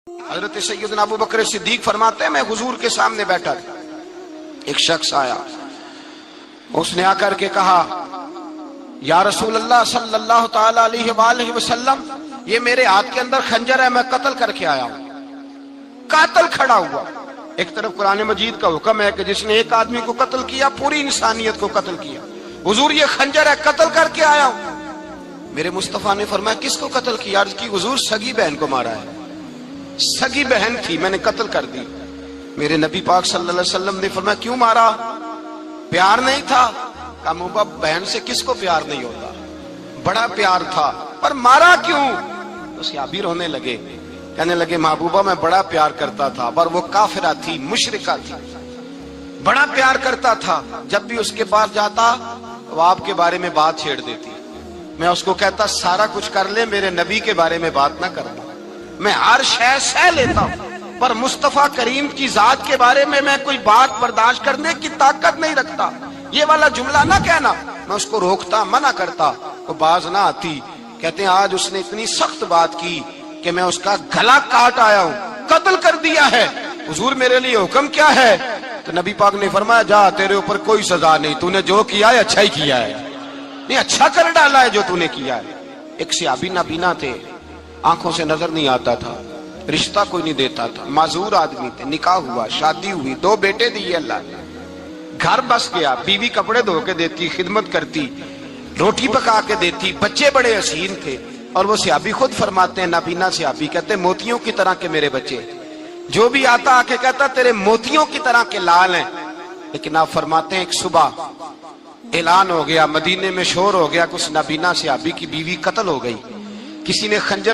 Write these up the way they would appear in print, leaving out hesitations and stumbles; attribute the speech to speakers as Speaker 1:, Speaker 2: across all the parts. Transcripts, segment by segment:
Speaker 1: حضرت سیدنا ابو بکر صدیق فرماتے ہیں میں حضور کے سامنے بیٹھا تھا، ایک شخص آیا، اس نے آ کر کے کہا یا رسول اللہ صلی اللہ تعالی علیہ وآلہ وسلم، یہ میرے ہاتھ کے اندر خنجر ہے، میں قتل کر کے آیا ہوں۔ قاتل کھڑا ہوا، ایک طرف قرآن مجید کا حکم ہے کہ جس نے ایک آدمی کو قتل کیا پوری انسانیت کو قتل کیا، حضور یہ خنجر ہے، قتل کر کے آیا ہوں۔ میرے مصطفیٰ نے فرمایا کس کو قتل کیا؟ عرض کی حضور سگی بہن کو مارا ہے، سگی بہن تھی، میں نے قتل کر دی۔ میرے نبی پاک صلی اللہ علیہ وسلم نے فرمایا کیوں مارا؟ پیار نہیں تھا؟ کہا محبوبہ بہن سے کس کو پیار نہیں ہوتا، بڑا پیار تھا، پر مارا کیوں؟ تو صحابی رونے لگے، کہنے لگے محبوبہ میں بڑا پیار کرتا تھا، پر وہ کافرہ تھی، مشرکہ تھی، بڑا پیار کرتا تھا، جب بھی اس کے پاس جاتا وہ آپ کے بارے میں بات چھیڑ دیتی، میں اس کو کہتا سارا کچھ کر لے میرے نبی کے بارے میں بات نہ کرنا، میں ہر شے سہ لیتا ہوں، پر مصطفیٰ کریم کی ذات کے بارے میں کوئی بات برداشت کرنے کی طاقت نہیں رکھتا، یہ والا جملہ نہ کہنا۔ میں اس کو روکتا، منع کرتا، وہ باز نہ آتی۔ کہتے ہیں آج اس نے اتنی سخت بات کی کہ میں اس کا گلا کاٹ آیا ہوں، قتل کر دیا ہے۔ حضور میرے لیے حکم کیا ہے؟ تو نبی پاک نے فرمایا جا، تیرے اوپر کوئی سزا نہیں، تو نے جو کیا ہے اچھا ہی کیا ہے، نہیں اچھا کر ڈالا ہے جو تو نے کیا ہے۔ ایک صحابی نابینا تھے، آنکھوں سے نظر نہیں آتا تھا، رشتہ کوئی نہیں دیتا تھا، معذور آدمی تھے، نکاح ہوا، شادی ہوئی، 2 بیٹے دیے اللہ نے، گھر بس گیا، بیوی کپڑے دھو کے دیتی، خدمت کرتی، روٹی پکا کے دیتی، بچے بڑے حسین تھے، اور وہ صحابی خود فرماتے ہیں، نابینا صحابی کہتے ہیں موتیوں کی طرح کے میرے بچے، جو بھی آتا آ کے کہتا تیرے موتیوں کی طرح کے لال ہیں۔ لیکن آپ فرماتے ہیں ایک صبح اعلان ہو گیا، مدینے میں شور ہو گیا کہ اس نابینا صحابی کی بیوی قتل ہو گئی، کسی نے خنجر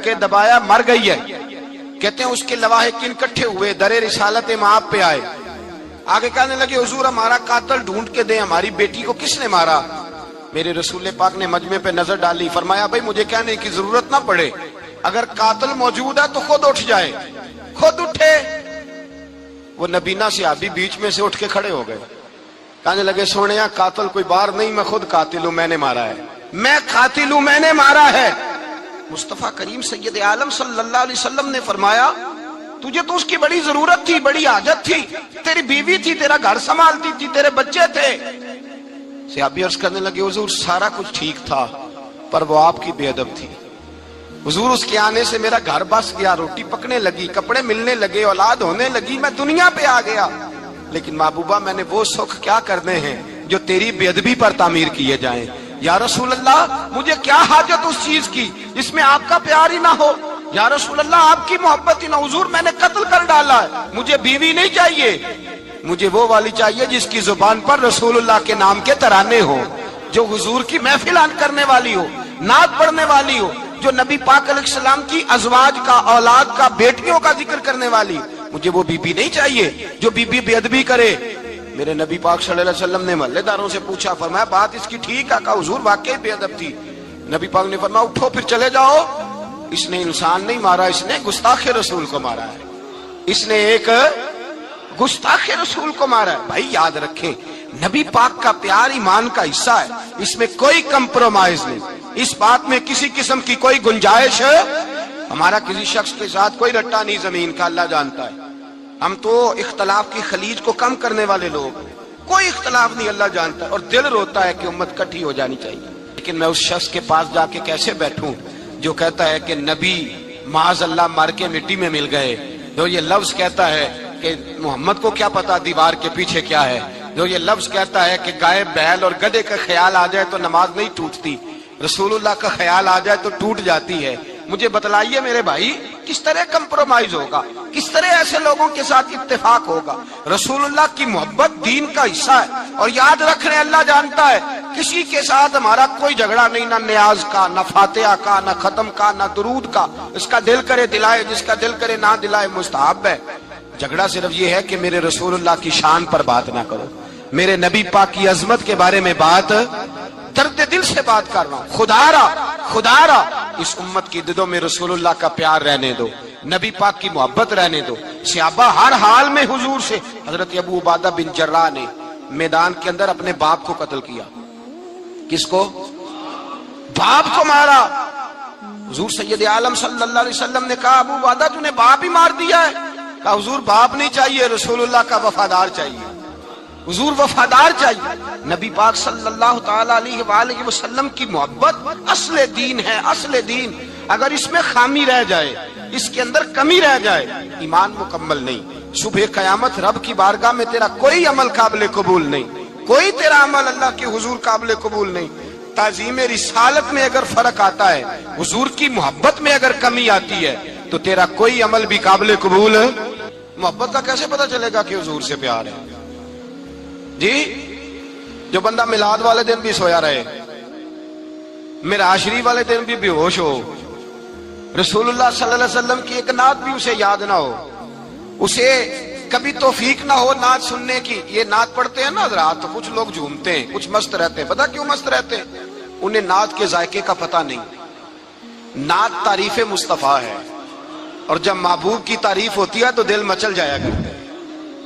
Speaker 1: کے دبایا، مر گئی ہے۔ کہتے ہیں اس کے لواحقین اکٹھے ہوئے، در رسالت مآب پہ آئے، آگے کہنے لگے حضور ہمارا قاتل ڈھونڈ کے دیں، ہماری بیٹی کو کس نے مارا؟ میرے رسول پاک نے مجمع پہ نظر ڈالی، فرمایا بھائی مجھے کہنے کی ضرورت نہ پڑے، اگر قاتل موجود ہے تو خود اٹھ جائے۔ خود اٹھے، وہ نبینا صحابی بیچ میں سے اٹھ کے کھڑے ہو گئے، کہنے لگے سونیا قاتل کوئی بار نہیں، میں خود قاتل ہوں، میں نے مارا ہے، میں قاتل ہوں، میں نے مارا ہے۔ مصطفیٰ کریم سید عالم صلی اللہ علیہ وسلم نے فرمایا تجھے تو اس کی بڑی ضرورت تھی، بڑی حاجت تھی، تیری بیوی تھی، تیرا گھر سنبھالتی تھی، تیرے بچے تھے۔ صحابی عرض کرنے لگے حضور سارا کچھ ٹھیک تھا، پر وہ آپ کی بے ادب تھی، حضور اس کے آنے سے میرا گھر بس گیا، روٹی پکنے لگی، کپڑے ملنے لگے، اولاد ہونے لگی، میں دنیا پہ آ گیا، لیکن محبوبہ میں نے وہ سکھ کیا کرنے ہیں جو تیری بے ادبی پر تعمیر کیے جائیں۔ یا رسول اللہ مجھے کیا حاجت اس چیز کی جس میں آپ کا پیار ہی نہ ہو، یا رسول اللہ آپ کی محبت ہی نہ، حضور میں نے قتل کر ڈالا ہے، مجھے بیوی نہیں چاہیے، مجھے وہ والی چاہیے جس کی زبان پر رسول اللہ کے نام کے ترانے ہو، جو حضور کی محفل کرنے والی ہو، نعت پڑھنے والی ہو، جو نبی پاک علیہ السلام کی ازواج کا، اولاد کا، بیٹیوں کا ذکر کرنے والی، مجھے وہ بیوی نہیں چاہیے جو بیوی بے ادبی کرے۔ میرے نبی پاک صلی اللہ علیہ وسلم نے محلے داروں سے پوچھا، فرمایا بات اس کی ٹھیک ہے؟ کہا حضور واقعی بے ادب تھی۔ نبی پاک نے فرمایا اٹھو پھر چلے جاؤ، اس نے انسان نہیں مارا، اس نے گستاخ رسول کو مارا ہے، اس نے ایک گستاخ رسول کو مارا ہے۔ بھائی یاد رکھیں نبی پاک کا پیار ایمان کا حصہ ہے، اس میں کوئی کمپرومائز نہیں، اس بات میں کسی قسم کی کوئی گنجائش ہے، ہمارا کسی شخص کے ساتھ کوئی رٹا نہیں زمین کا، اللہ جانتا ہے، ہم تو اختلاف کی خلیج کو کم کرنے والے لوگ، کوئی اختلاف نہیں، اللہ جانتا ہے، اور دل روتا ہے کہ امت کٹھی ہو جانی چاہیے۔ لیکن میں اس شخص کے پاس جا کے کیسے بیٹھوں جو کہتا ہے کہ نبی معاذ اللہ مر کے مٹی میں مل گئے، جو یہ لفظ کہتا ہے کہ محمد کو کیا پتا دیوار کے پیچھے کیا ہے، جو یہ لفظ کہتا ہے کہ گائے بیل اور گدھے کا خیال آ جائے تو نماز نہیں ٹوٹتی، رسول اللہ کا خیال آ جائے تو ٹوٹ جاتی ہے۔ مجھے بتلائیے میرے بھائی کس طرح کمپرومائز ہوگا، کس طرح ایسے لوگوں کے ساتھ اتفاق ہوگا؟ رسول اللہ کی محبت دین کا حصہ ہے، اور یاد رکھنے اللہ جانتا ہے کسی کے ساتھ ہمارا کوئی جھگڑا نہیں، نہ نیاز کا، نہ فاتحہ کا، نہ ختم کا، نہ درود کا، اس کا دل کرے دلائے، جس کا دل کرے نہ دلائے، مستحب ہے۔ جھگڑا صرف یہ ہے کہ میرے رسول اللہ کی شان پر بات نہ کرو، میرے نبی پاک کی عظمت کے بارے میں بات، درد دل سے بات کر رہا ہوں، خدا را اس امت کی دلوں میں رسول اللہ کا پیار رہنے دو، نبی پاک کی محبت رہنے دو۔ صحابہ ہر حال میں حضور سے، حضرت ابو عبادہ بن جراح نے میدان کے اندر اپنے باپ کو قتل کیا، کس کو؟ باپ کو مارا، حضور سید عالم صلی اللہ علیہ وسلم نے کہا ابو عبادہ تو نے باپ ہی مار دیا ہے؟ کہا حضور باپ نہیں چاہیے، رسول اللہ کا وفادار چاہیے، حضور وفادار چاہیے۔ نبی پاک صلی اللہ تعالی علیہ وآلہ وسلم کی محبت اصل دین ہے، اصل دین۔ اگر اس میں خامی رہ جائے، اس کے اندر کمی رہ جائے، ایمان مکمل نہیں۔ صبح قیامت رب کی بارگاہ میں تیرا کوئی عمل قابل قبول نہیں، کوئی تیرا عمل اللہ کے حضور قابل قبول نہیں۔ تعظیم رسالت میں اگر فرق آتا ہے، حضور کی محبت میں اگر کمی آتی ہے، تو تیرا کوئی عمل بھی قابل قبول ہے۔ محبت کا کیسے پتہ چلے گا کہ حضور سے پیار ہے؟ جی جو بندہ میلاد والے دن بھی سویا رہے، معراج شریف والے دن بھی بے ہوش ہو، رسول اللہ صلی اللہ علیہ وسلم کی ایک نعت بھی اسے یاد نہ ہو، اسے کبھی توفیق نہ ہو نعت سننے کی۔ یہ نعت پڑھتے ہیں نا حضرات، تو کچھ لوگ جھومتے ہیں، کچھ مست رہتے ہیں۔ پتہ کیوں مست رہتے ہیں؟ انہیں نعت کے ذائقے کا پتہ نہیں۔ نعت تعریف مصطفیٰ ہے، اور جب محبوب کی تعریف ہوتی ہے تو دل مچل جایا کرتے ہیں۔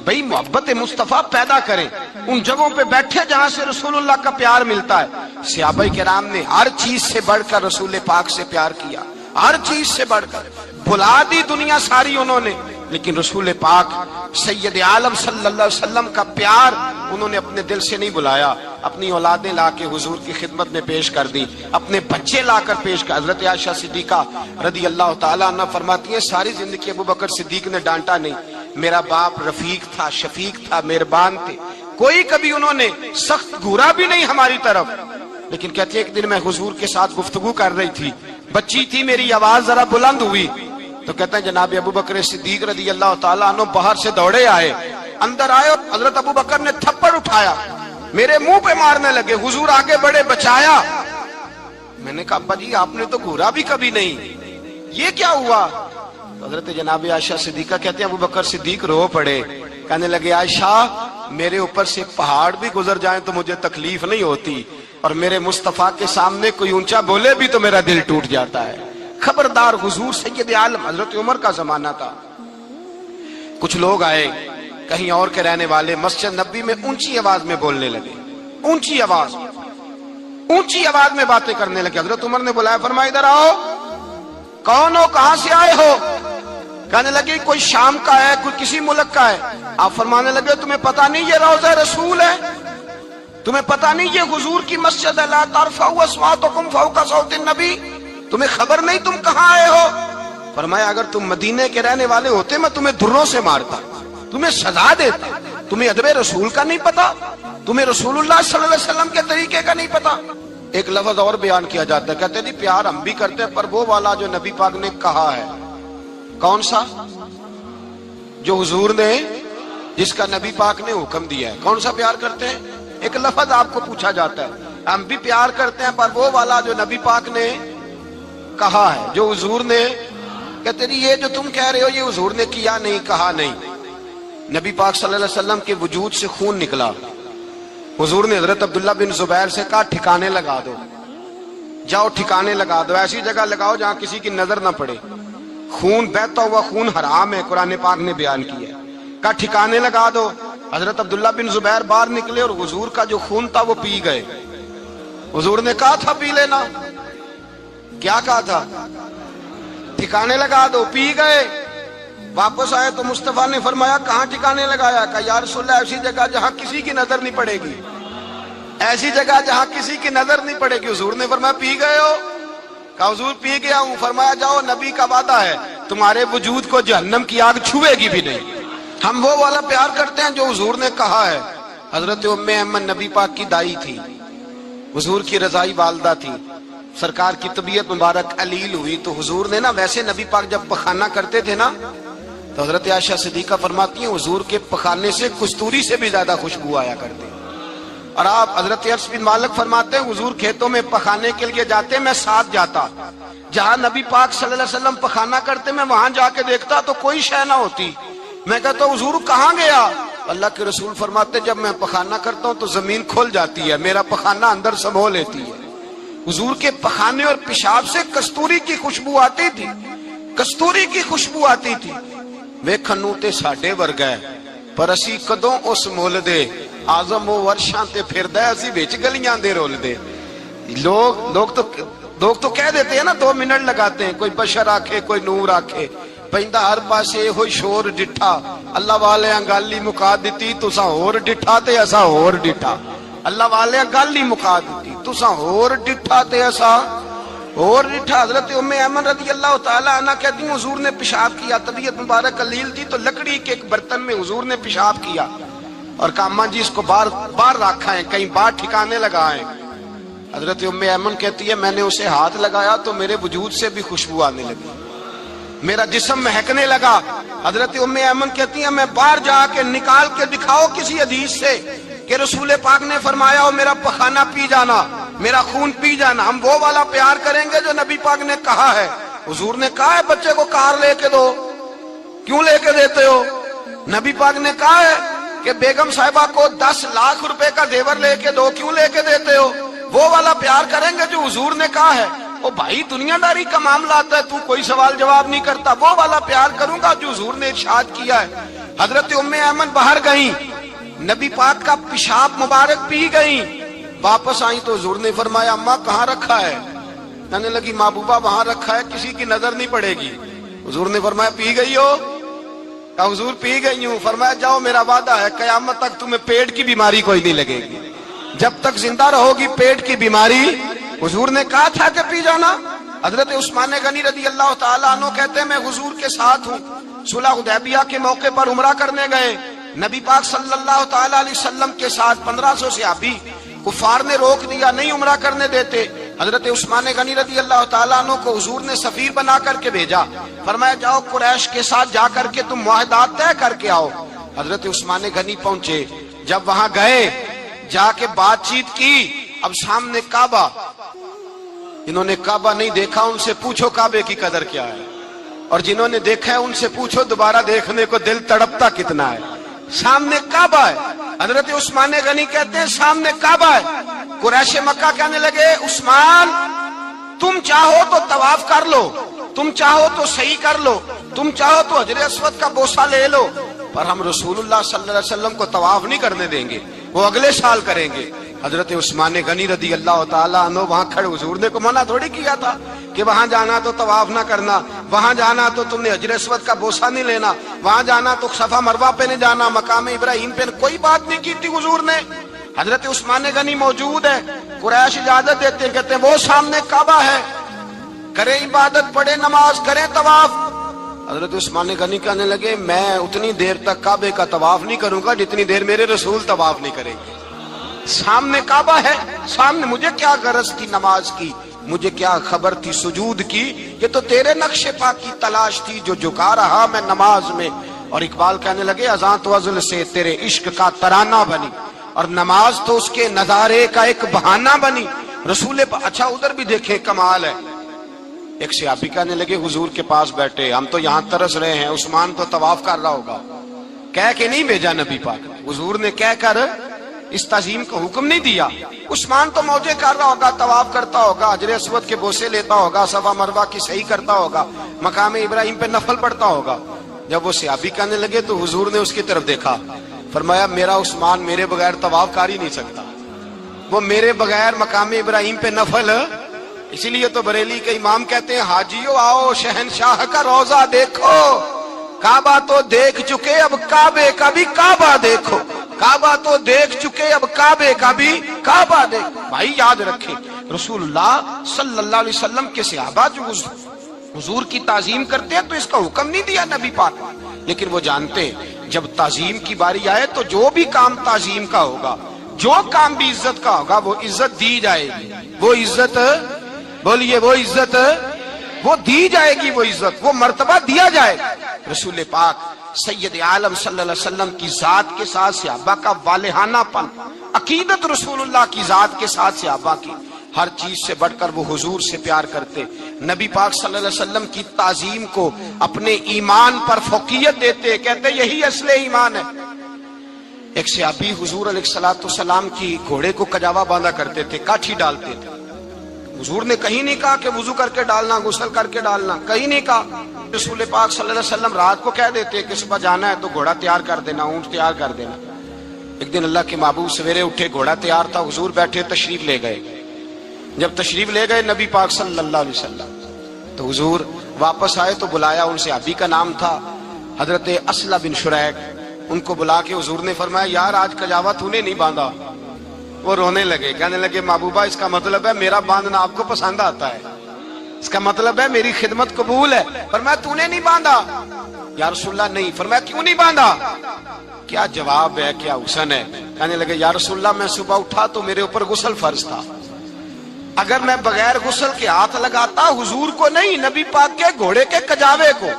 Speaker 1: بھئی محبت مصطفیٰ پیدا کریں، ان جگہوں پہ بیٹھے جہاں سے رسول اللہ کا پیار ملتا ہے۔ صحابہ کرام نے ہر چیز سے بڑھ کر رسول پاک سے پیار کیا، ہر چیز سے بڑھ کر۔ بھلا دی دنیا ساری انہوں نے، لیکن رسول پاک سید عالم صلی اللہ علیہ وسلم کا پیار انہوں نے اپنے دل سے نہیں بلایا۔ اپنی اولادیں لا کے حضور کی خدمت میں پیش کر دی، اپنے بچے لا کر پیش کر۔ حضرت عائشہ صدیقہ رضی اللہ تعالیٰ عنہ فرماتی ہیں ساری زندگی ابو بکر صدیق نے ڈانٹا نہیں، میرا باپ رفیق تھا، شفیق تھا، مہربان تھے، کوئی کبھی انہوں نے سخت گھورا بھی نہیں ہماری طرف۔ لیکن کہتے ہیں ایک دن میں حضور کے ساتھ گفتگو کر رہی تھی، بچی تھی، میری آواز ذرا بلند ہوئی، تو کہتے ہیں جناب ابو بکر صدیق رضی اللہ تعالیٰ عنہ باہر سے دوڑے آئے، اندر آئے اور حضرت ابو بکر نے تھپڑ اٹھایا، میرے منہ پہ مارنے لگے۔ حضور آگے بڑھے، بچایا۔ میں نے کہا ابا جی آپ نے تو گھورا بھی کبھی نہیں، یہ کیا ہوا؟ حضرت جناب عائشہ صدیقہ کہتے ہیں ابو بکر صدیق رو پڑے، کہنے لگے عائشہ میرے اوپر سے پہاڑ بھی گزر جائیں تو مجھے تکلیف نہیں ہوتی، اور میرے مصطفیٰ کے سامنے کوئی اونچا بولے بھی تو میرا دل ٹوٹ جاتا ہے۔ خبردار، حضور سید عالم حضرت عمر کا زمانہ تھا، کچھ لوگ آئے کہیں اور کے رہنے والے، مسجد نبی میں اونچی آواز میں بولنے لگے، اونچی آواز میں باتیں کرنے لگے۔ حضرت عمر نے بلایا، فرمایا ادھر آؤ، کون ہو، کہاں سے آئے ہو؟ کہنے لگے کوئی شام کا ہے، کوئی کسی ملک کا ہے۔ آپ فرمانے لگے تمہیں پتہ نہیں یہ روضہ رسول ہے؟ تمہیں پتہ نہیں یہ حضور کی مسجد ہے؟ لا ترفعوا اصواتکم فوق صوت النبی، تمہیں خبر نہیں تم کہاں آئے ہو؟ فرمایا اگر تم مدینے کے رہنے والے ہوتے میں تمہیں دھروں سے مارتا، تمہیں سزا دیتا۔ تمہیں ادب رسول کا نہیں پتا، تمہیں رسول اللہ صلی اللہ علیہ وسلم کے طریقے کا نہیں پتا۔ ایک لفظ اور بیان کیا جاتا ہے، کہتے ہیں پیار ہم بھی کرتے ہیں پر وہ والا جو نبی پاک نے کہا ہے۔ کون سا؟ جو حضور نے، جس کا نبی پاک نے حکم دیا ہے۔ کون سا پیار کرتے ہیں؟ ایک لفظ آپ کو پوچھا جاتا ہے، ہم بھی پیار کرتے ہیں پر وہ والا جو نبی پاک نے کہا ہے، جو حضور نے۔ کہتے ہیں یہ جو تم کہہ رہے ہو یہ حضور نے کیا نہیں، کہا نہیں۔ نبی پاک صلی اللہ علیہ وسلم کے وجود سے خون نکلا، حضور نے حضرت عبداللہ بن زبیر سے کہا ٹھکانے لگا دو، جاؤ ٹھکانے لگا دو، ایسی جگہ لگاؤ جہاں کسی کی نظر نہ پڑے، خون بہتا ہوا خون حرام ہے، قرآن پاک نے بیان کیا ہے۔ کہا ٹھکانے لگا دو۔ حضرت عبداللہ بن زبیر باہر نکلے اور حضور کا جو خون تھا وہ پی گئے۔ حضور نے کہا تھا پی لینا، کیا کہا تھا؟ ٹھکانے لگا دو، پی گئے۔ واپس آئے تو مصطفیٰ نے فرمایا کہاں ٹھکانے لگایا؟ کہا یا رسول اللہ ایسی جگہ جہاں کسی کی نظر نہیں پڑے گی، ایسی جگہ جہاں کسی کی نظر نہیں پڑے گی۔ حضور نے فرمایا پی گئے ہو؟ کہا حضور پی گیا ہوں۔ فرمایا جاؤ نبی کا وعدہ ہے تمہارے وجود کو جہنم کی آگ چھوئے گی بھی نہیں۔ ہم وہ والا پیار کرتے ہیں جو حضور نے کہا ہے۔ حضرت ام ایمن نبی پاک کی دائی تھی، حضور کی رضائی والدہ تھی، سرکار کی طبیعت مبارک علیل ہوئی تو حضور نے نا، ویسے نبی پاک جب پخانہ کرتے تھے نا تو حضرت عائشہ صدیقہ فرماتی ہیں حضور کے پخانے سے کستوری سے بھی زیادہ خوشبو آیا کرتی۔ اور آپ حضرت انس بن مالک فرماتے ہیں حضور کھیتوں میں پخانے کے لیے جاتے میں ساتھ جاتا، جہاں نبی پاک صلی اللہ علیہ وسلم پخانہ کرتے میں وہاں جا کے دیکھتا تو کوئی شے نہ ہوتی۔ میں کہتا ہوں حضور کہاں گیا؟ اللہ کے رسول فرماتے جب میں پخانہ کرتا ہوں تو زمین کھل جاتی ہے، میرا پخانہ اندر سمو لیتی ہے۔ حضور کے پخانے اور پیشاب سے کستوری کی خوشبو آتی تھی، کستوری کی خوشبو آتی تھی۔ ویکھنوں تے ساڈے ورگا ہے پر اسی کدوں اس مول دے، آزم و ورشاں تے پھردا اسی وچ گلیاں دے رول دے۔ لوگ تو لوگ تو کہہ دیتے ہیں نا 2 منٹ لگاتے ہیں, کوئی بشر آکھے کوئی نور آکھے, پہندا ہر پاسے ہوئی شور ڈٹھا, اللہ والے گل ہی مکا دیتی تساں ہور ڈٹھا تے اساں ہور ڈٹھا. اللہ والے گل ہی مکا دیتی تساں ہور ڈٹھا تے اساں اور ڈٹھا. حضرت ام ایمن رضی اللہ تعالی عنہ کہتی ہیں حضور نے پیشاب کیا, طبیعت مبارک قلیل تھی تو لکڑی کے ایک برتن میں حضور نے پیشاب کیا اور کہا اماں جی اس کو باہر رکھا ہے, کہیں باہر ٹھکانے لگائیں. حضرت ام ایمن کہتی ہے میں نے اسے ہاتھ لگایا تو میرے وجود سے بھی خوشبو آنے لگی, میرا جسم مہکنے لگا. حضرت ام ایمن کہتی ہیں میں باہر جا کے نکال کے دکھاؤ کسی حدیث سے کہ رسول پاک نے فرمایا ہو میرا پخانہ پی جانا, میرا خون پی جانا, ہم وہ والا پیار کریں گے جو نبی پاک نے کہا ہے. حضور نے کہا ہے بچے کو کار لے کے دو, کیوں لے کے دیتے ہو؟ نبی پاک نے کہا ہے کہ بیگم صاحبہ کو 10 لاکھ روپے کا زیور لے کے دو, کیوں لے کے دیتے ہو؟ وہ والا پیار کریں گے جو حضور نے کہا ہے. او بھائی دنیا داری کا معاملہ آتا ہے, تو کوئی سوال جواب نہیں کرتا, وہ والا پیار کروں گا جو حضور نے ارشاد کیا ہے. حضرت ام ایمن باہر گئیں, نبی پاک کا پیشاب مبارک پی گئیں, واپس آئیں تو حضور نے فرمایا اماں کہاں رکھا ہے؟ کہنے لگی محبوبہ وہاں رکھا ہے, کسی کی نظر نہیں پڑے گی. حضور نے فرمایا پی گئی ہو؟ کہا حضور پی گئی ہوں. فرمایا جاؤ میرا وعدہ ہے قیامت تک تمہیں پیٹ کی بیماری کوئی نہیں لگے گی, جب تک زندہ رہو گی پیٹ کی بیماری. حضور نے کہا تھا کہ پی جانا. حضرت عثمان غنی رضی اللہ تعالیٰ عنہ کہتے ہیں میں حضور کے ساتھ ہوں, صلح حدیبیہ کے موقع پر عمرہ کرنے گئے, نبی پاک صلی اللہ تعالیٰ علیہ وسلم کے ساتھ 1500 صحابی, کفار نے روک دیا نہیں عمرہ کرنے دیتے. حضرت عثمان غنی رضی اللہ تعالیٰ عنہ کو حضور نے سفیر بنا کر کے بھیجا, فرمایا جاؤ قریش کے ساتھ جا کر کے تم معاہدات طے کر کے آؤ. حضرت عثمان غنی پہنچے, جب وہاں گئے جا کے بات چیت کی, اب سامنے کعبہ, جنہوں نے کعبہ نہیں دیکھا ان سے پوچھو کعبے کی قدر کیا ہے, اور جنہوں نے دیکھا ہے ان سے پوچھو دوبارہ دیکھنے کو دل تڑپتا کتنا ہے. سامنے کعبہ ہے. حضرت عثمان غنی کہتے ہیں سامنے کعبہ ہے. قریش مکہ کہنے لگے عثمان تم چاہو تو طواف کر لو, تم چاہو تو صحیح کر لو, تم چاہو تو حجر اسود کا بوسہ لے لو, پر ہم رسول اللہ صلی اللہ علیہ وسلم کو طواف نہیں کرنے دیں گے, وہ اگلے سال کریں گے. حضرت عثمان غنی رضی اللہ تعالیٰ عنہ وہاں کھڑے, حضور نے کو منع تھوڑی کیا تھا کہ وہاں جانا تو طواف نہ کرنا, وہاں جانا تو تم نے حجر اسود کا بوسہ نہیں لینا, وہاں جانا تو صفا مروہ پہ نہیں جانا, مقام ابراہیم پہ کوئی بات نہیں کی تھی حضور نے. حضرت عثمان غنی موجود ہے, قریش اجازت دیتے ہیں, کہتے ہیں وہ سامنے کعبہ ہے, کریں عبادت, پڑھیں نماز, کریں طواف. حضرت عثمان غنی کہنے لگے میں اتنی دیر تک کعبے کا طواف نہیں کروں گا جتنی دیر میرے رسول طواف نہیں کریں گے. سامنے کعبہ ہے, سامنے, مجھے کیا غرض تھی نماز کی, مجھے کیا خبر تھی سجود کی, یہ تو تیرے نقش پا کی تلاش تھی جو جھکا رہا میں نماز میں. اور اقبال کہنے لگے اذان تو ازل سے تیرے عشق کا ترانہ بنی, اور نماز تو اس کے نظارے کا ایک بہانہ بنی. رسول اچھا ادھر بھی دیکھیں کمال ہے. ایک صحابی کہنے لگے حضور کے پاس بیٹھے, ہم تو یہاں ترس رہے ہیں, عثمان تو طواف کر رہا ہوگا. کہہ کے نہیں بھیجا نبی پاک, حضور نے کہہ کر اس تعظیم کو حکم نہیں دیا. عثمان تو موجے کر رہا ہوگا, طواف کرتا ہوگا, حجر اسود کے بوسے لیتا ہوگا, صفا مروہ کی صحیح کرتا ہوگا, مقام ابراہیم پہ نفل پڑھتا ہوگا. جب وہ صحابی کہنے لگے تو حضور نے اس کی طرف دیکھا, فرمایا میرا عثمان میرے بغیر طواف کر ہی نہیں سکتا, وہ میرے بغیر مقام ابراہیم پہ نفل. اسی لیے تو بریلی کے امام کہتے ہیں حاجیو آؤ شہنشاہ کا روضہ دیکھو, کعبہ تو دیکھ چکے اب کعبے کا بھی کعبہ دیکھو, کعبہ تو دیکھ چکے اب کعبے کا بھی کعبہ دیکھو. بھائی یاد رکھیں رسول اللہ صلی اللہ علیہ وسلم کے صحابہ جو حضور کی تعظیم کرتے ہیں تو اس کا حکم نہیں دیا نبی پاک, لیکن وہ جانتے ہیں جب تعظیم کی باری آئے تو جو بھی کام تعظیم کا ہوگا, جو کام بھی عزت کا ہوگا وہ عزت دی جائے گی, وہ عزت بولیے وہ عزت وہ دی جائے گی, وہ عزت وہ مرتبہ دیا جائے گا. رسول پاک سید عالم صلی اللہ علیہ وسلم کی ذات کے ساتھ صحابہ کا والہانہ پن, عقیدت رسول اللہ کی ذات کے ساتھ صحابہ کی, ہر چیز سے بڑھ کر وہ حضور سے پیار کرتے, نبی پاک صلی اللہ علیہ وسلم کی تعظیم کو اپنے ایمان پر فوقیت دیتے, کہتے یہی اصل ایمان ہے. ایک صحابی حضور علیہ السلام کی گھوڑے کو کجاوا باندھا کرتے تھے, کاٹھی ڈالتے تھے. حضور نے کہیں نہیں کہا کہ وضو کر کے ڈالنا, غسل کر کے ڈالنا, کہیں نہیں کہا. رسول پاک صلی اللہ علیہ وسلم رات کو کہہ دیتے کہ صبح جانا ہے تو گھوڑا تیار کر دینا, اونٹ تیار کر دینا. ایک دن اللہ کے محبوب سویرے اٹھے, گھوڑا تیار تھا, حضور بیٹھے تشریف لے گئے. جب تشریف لے گئے نبی پاک صلی اللہ علیہ وسلم تو حضور واپس آئے تو بلایا، ان سے ابھی کا نام تھا حضرت اسلہ بن شریک، ان کو بلا کے حضور نے فرمایا یار آج کجاوا تو نے نہیں باندھا۔ وہ رونے لگے، کہنے لگے محبوبہ اس کا مطلب ہے میرا باندھنا آپ کو پسند آتا ہے، اس کا مطلب ہے میری خدمت قبول ہے۔ فرمایا تو نے نہیں باندھا؟ یا رسول اللہ نہیں۔ فرمایا کیوں نہیں باندھا؟ کیا جواب ہے، کیا حسن ہے۔ کہنے لگے یا رسول اللہ میں صبح اٹھا تو میرے اوپر غسل فرض تھا، اگر میں بغیر غسل کے ہاتھ لگاتا حضور کو نہیں نبی پاک کے گھوڑے کے کجاوے کو،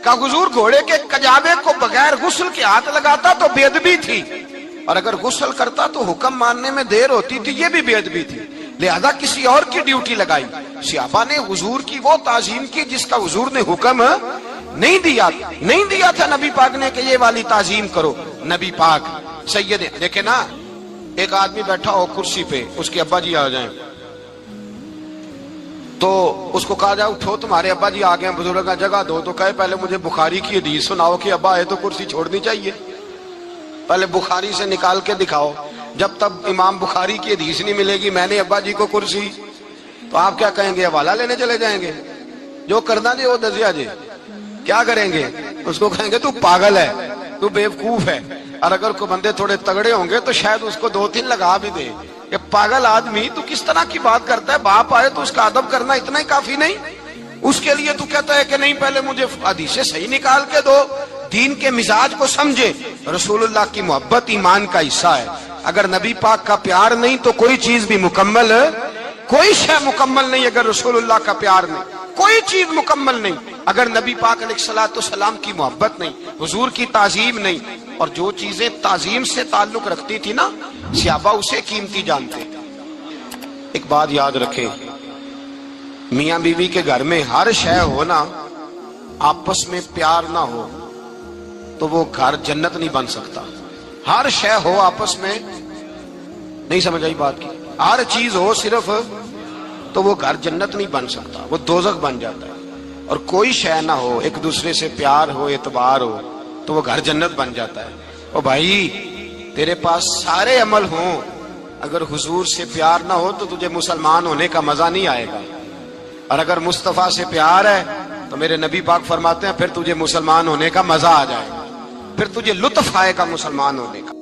Speaker 1: کہ حضور گھوڑے کے کجاوے کو بغیر غسل کے ہاتھ لگاتا تو بے ادبی تھی، اور اگر غسل کرتا تو حکم ماننے میں دیر ہوتی تھی، یہ بھی بے ادبی تھی، لہذا کسی اور کی ڈیوٹی لگائی۔ صحابہ نے حضور کی وہ تعظیم کی جس کا حضور نے حکم نہیں دیا تھا نبی پاک نے کہ یہ والی تعظیم کرو۔ نبی پاک سید دیکھیں نا، ایک آدمی بیٹھا ہو کرسی پہ، اس کے ابا جی آ جائیں تو اس کو کہا جائے اٹھو تمہارے ابا جی آ گئے ہیں، بزرگ جگہ دو، تو کہے پہلے مجھے بخاری کی حدیث سناؤ کہ ابا آئے تو کرسی چھوڑنی چاہیے، پہلے بخاری سے نکال کے دکھاؤ۔ جب تک امام بخاری کی حدیث نہیں ملے گی میں نے ابا جی کو کرسی، تو آپ کیا کہیں گے؟ حوالہ لینے چلے جائیں گے، جو کرنا جی وہ دزیا جی، کیا کریں گے؟ اس کو کہیں گے تو پاگل ہے، تو بیوقوف ہے، اور اگر کوئی بندے تھوڑے تگڑے ہوں گے تو شاید اس کو 2-3 لگا بھی دے کہ پاگل آدمی تو کس طرح کی بات کرتا ہے، باپ آئے تو اس کا ادب کرنا اتنا ہی کافی نہیں؟ اس کے لیے تو کہتا ہے کہ نہیں پہلے مجھے حدیثیں صحیح نکال کے دو، دین کے مزاج کو سمجھے۔ رسول اللہ کی محبت ایمان کا حصہ ہے، اگر نبی پاک کا پیار نہیں تو کوئی چیز بھی مکمل، کوئی شے مکمل نہیں اگر رسول اللہ کا پیار نہیں، کوئی چیز مکمل نہیں اگر نبی پاک علیہ الصلوۃ والسلام کی محبت نہیں، حضور کی تعظیم نہیں۔ اور جو چیزیں تعظیم سے تعلق رکھتی تھی نا صحابہ اسے قیمتی جانتے۔ ایک بات یاد رکھیں، میاں بیوی کے گھر میں ہر شے ہو نا، آپس میں پیار نہ ہو تو وہ گھر جنت نہیں بن سکتا۔ ہر شے ہو آپس میں، نہیں سمجھ آئی بات کی، ہر چیز ہو صرف تو وہ گھر جنت نہیں بن سکتا، وہ دوزخ بن جاتا ہے۔ اور کوئی شے نہ ہو، ایک دوسرے سے پیار ہو، اعتبار ہو تو وہ گھر جنت بن جاتا ہے۔ او بھائی تیرے پاس سارے عمل ہوں، اگر حضور سے پیار نہ ہو تو تجھے مسلمان ہونے کا مزہ نہیں آئے گا، اور اگر مصطفیٰ سے پیار ہے تو میرے نبی پاک فرماتے ہیں پھر تجھے مسلمان ہونے کا مزہ آ جائے گا، پھر تجھے لطف آئے گا مسلمان ہونے کا۔